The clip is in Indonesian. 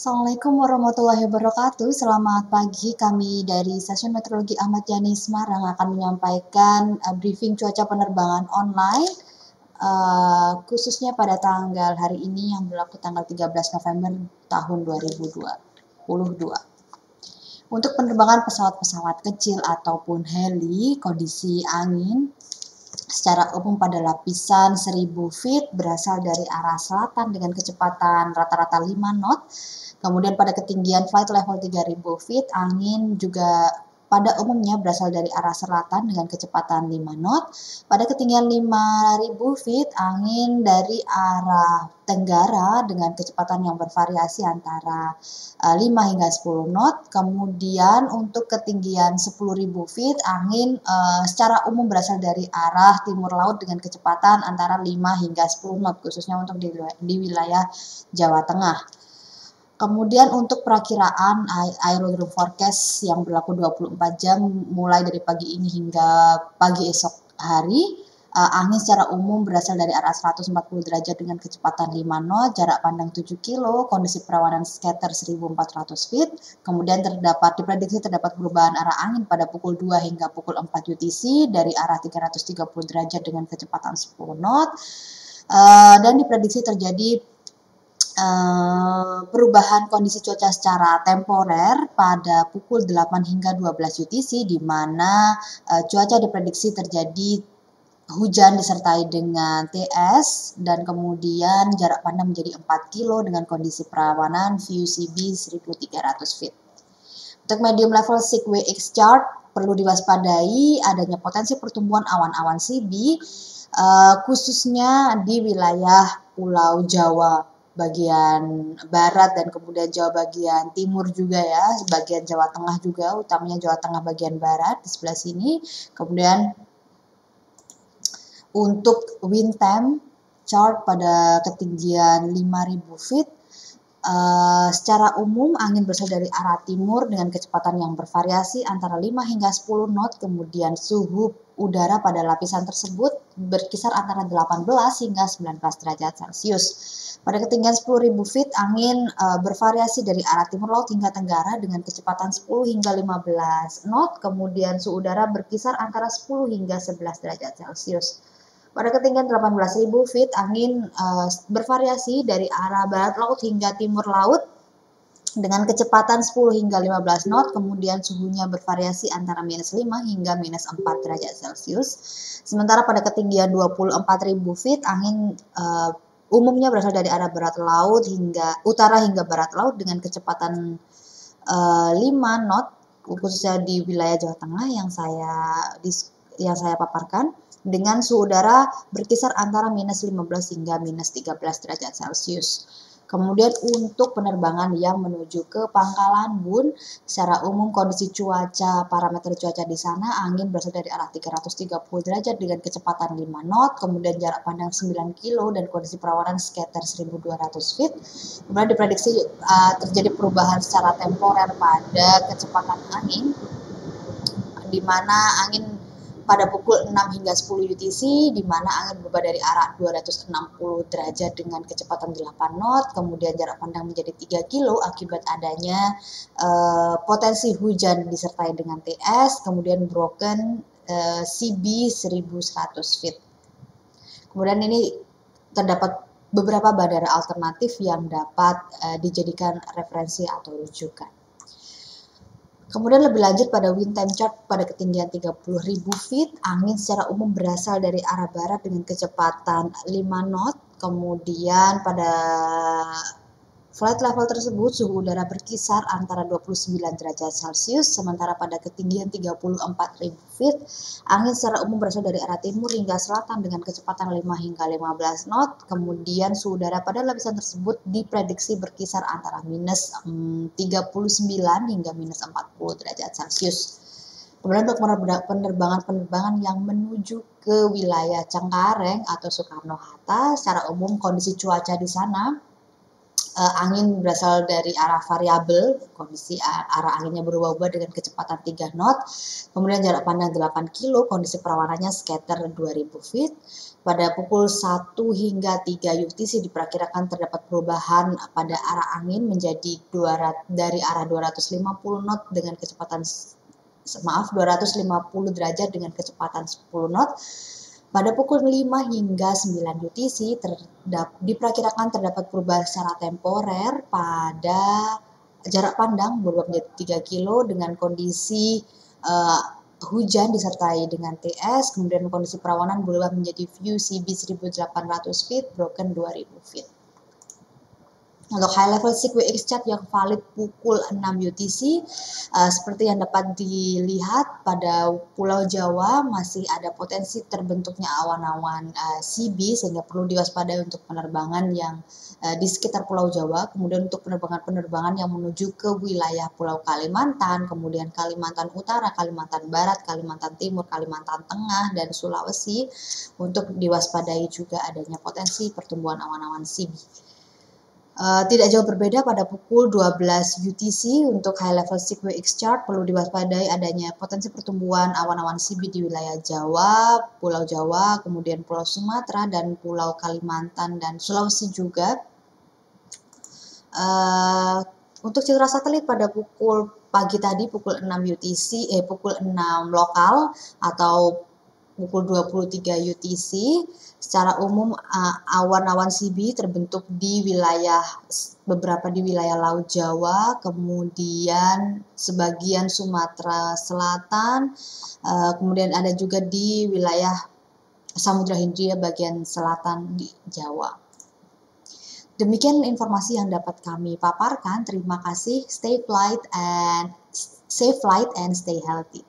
Assalamualaikum warahmatullahi wabarakatuh. Selamat pagi, kami dari Stasiun Meteorologi Ahmad Yani Semarang akan menyampaikan briefing cuaca penerbangan online, khususnya pada tanggal hari ini yang berlaku tanggal 13 November tahun 2022. Untuk penerbangan pesawat-pesawat kecil ataupun heli, kondisi angin secara umum pada lapisan 1000 feet berasal dari arah selatan dengan kecepatan rata-rata 5 knot. Kemudian pada ketinggian flight level 3000 feet, angin juga pada umumnya berasal dari arah selatan dengan kecepatan 5 knot. Pada ketinggian 5000 feet, angin dari arah tenggara dengan kecepatan yang bervariasi antara 5 hingga 10 knot. Kemudian untuk ketinggian 10.000 feet, angin secara umum berasal dari arah timur laut dengan kecepatan antara 5 hingga 10 knot, khususnya untuk di wilayah Jawa Tengah. Kemudian untuk perakiraan aerodrome forecast yang berlaku 24 jam mulai dari pagi ini hingga pagi esok hari, angin secara umum berasal dari arah 140 derajat dengan kecepatan 5 knot, jarak pandang 7 kilo, kondisi perawanan scatter 1400 feet. Kemudian diprediksi terdapat perubahan arah angin pada pukul 2 hingga pukul 4 UTC dari arah 330 derajat dengan kecepatan 10 knot. Dan diprediksi terjadi perubahan kondisi cuaca secara temporer pada pukul 8 hingga 12 UTC, di mana cuaca diprediksi terjadi hujan disertai dengan TS dan kemudian jarak pandang menjadi 4 kilo dengan kondisi perawanan VUCB 1300 feet. Untuk medium level SIGWX chart perlu diwaspadai adanya potensi pertumbuhan awan-awan CB khususnya di wilayah Pulau Jawa bagian barat dan kemudian Jawa bagian timur juga ya, bagian Jawa Tengah juga, utamanya Jawa Tengah bagian barat di sebelah sini. Kemudian untuk wind time chart pada ketinggian 5000 feet, secara umum angin berasal dari arah timur dengan kecepatan yang bervariasi antara 5 hingga 10 knot. Kemudian suhu udara pada lapisan tersebut berkisar antara 18 hingga 19 derajat Celcius. Pada ketinggian 10.000 feet, angin bervariasi dari arah timur laut hingga tenggara dengan kecepatan 10 hingga 15 knot. Kemudian suhu udara berkisar antara 10 hingga 11 derajat Celcius. Pada ketinggian 18.000 feet, angin bervariasi dari arah barat laut hingga timur laut dengan kecepatan 10 hingga 15 knot, kemudian suhunya bervariasi antara minus 5 hingga minus 4 derajat Celcius. Sementara pada ketinggian 24.000 feet, angin umumnya berasal dari arah barat laut hingga utara hingga barat laut dengan kecepatan 5 knot, khususnya di wilayah Jawa Tengah yang saya paparkan, dengan suhu udara berkisar antara minus 15 hingga minus 13 derajat Celcius. Kemudian untuk penerbangan yang menuju ke Pangkalan Bun, secara umum kondisi cuaca, parameter cuaca di sana, angin berasal dari arah 330 derajat dengan kecepatan 5 knot, kemudian jarak pandang 9 kilo dan kondisi perawanan scatter 1200 feet. Kemudian diprediksi terjadi perubahan secara temporer pada kecepatan angin, di mana angin pada pukul 6 hingga 10 UTC, di mana angin berubah dari arah 260 derajat dengan kecepatan 8 knot, kemudian jarak pandang menjadi 3 kilo akibat adanya potensi hujan disertai dengan TS, kemudian broken CB 1100 feet. Kemudian ini terdapat beberapa bandara alternatif yang dapat dijadikan referensi atau rujukan. Kemudian lebih lanjut pada wind time chart pada ketinggian 30.000 feet, angin secara umum berasal dari arah barat dengan kecepatan 5 knot. Kemudian pada flight level tersebut suhu udara berkisar antara 29 derajat Celcius, sementara pada ketinggian 34.000 feet, angin secara umum berasal dari arah timur hingga selatan dengan kecepatan 5 hingga 15 knot. Kemudian suhu udara pada lapisan tersebut diprediksi berkisar antara minus 39 hingga minus 40 derajat Celcius. Kemudian untuk penerbangan yang menuju ke wilayah Cengkareng atau Soekarno-Hatta, secara umum kondisi cuaca di sana angin berasal dari arah variabel, kondisi arah anginnya berubah-ubah dengan kecepatan 3 knot. Kemudian jarak pandang 8 kilo, kondisi perawanannya scatter 2000 feet. Pada pukul 1 hingga 3 UTC diperkirakan terdapat perubahan pada arah angin menjadi dari arah 250 knot dengan kecepatan 250 derajat dengan kecepatan 10 knot. Pada pukul 5 hingga 9 UTC diperkirakan terdapat perubahan secara temporer pada jarak pandang berubah menjadi 3 kilo dengan kondisi hujan disertai dengan TS, kemudian kondisi perawanan berubah menjadi view CB 1800 feet, broken 2000 feet. Untuk high level SeaQuix chart yang valid pukul 6 UTC, seperti yang dapat dilihat pada Pulau Jawa masih ada potensi terbentuknya awan-awan CB sehingga perlu diwaspadai untuk penerbangan yang di sekitar Pulau Jawa. Kemudian untuk penerbangan yang menuju ke wilayah Pulau Kalimantan, kemudian Kalimantan Utara, Kalimantan Barat, Kalimantan Timur, Kalimantan Tengah, dan Sulawesi untuk diwaspadai juga adanya potensi pertumbuhan awan-awan CB. Tidak jauh berbeda pada pukul 12 UTC untuk high level SeaQuix chart perlu diwaspadai adanya potensi pertumbuhan awan-awan CB di wilayah Jawa, Pulau Jawa, kemudian Pulau Sumatera dan Pulau Kalimantan dan Sulawesi juga. Untuk citra satelit pada pagi tadi pukul 6 UTC, pukul 6 lokal atau pukul 23 UTC, secara umum awan-awan CB terbentuk di beberapa di wilayah Laut Jawa, kemudian sebagian Sumatera Selatan, kemudian ada juga di wilayah Samudra Hindia bagian selatan di Jawa. Demikian informasi yang dapat kami paparkan. Terima kasih. Safe flight and stay healthy.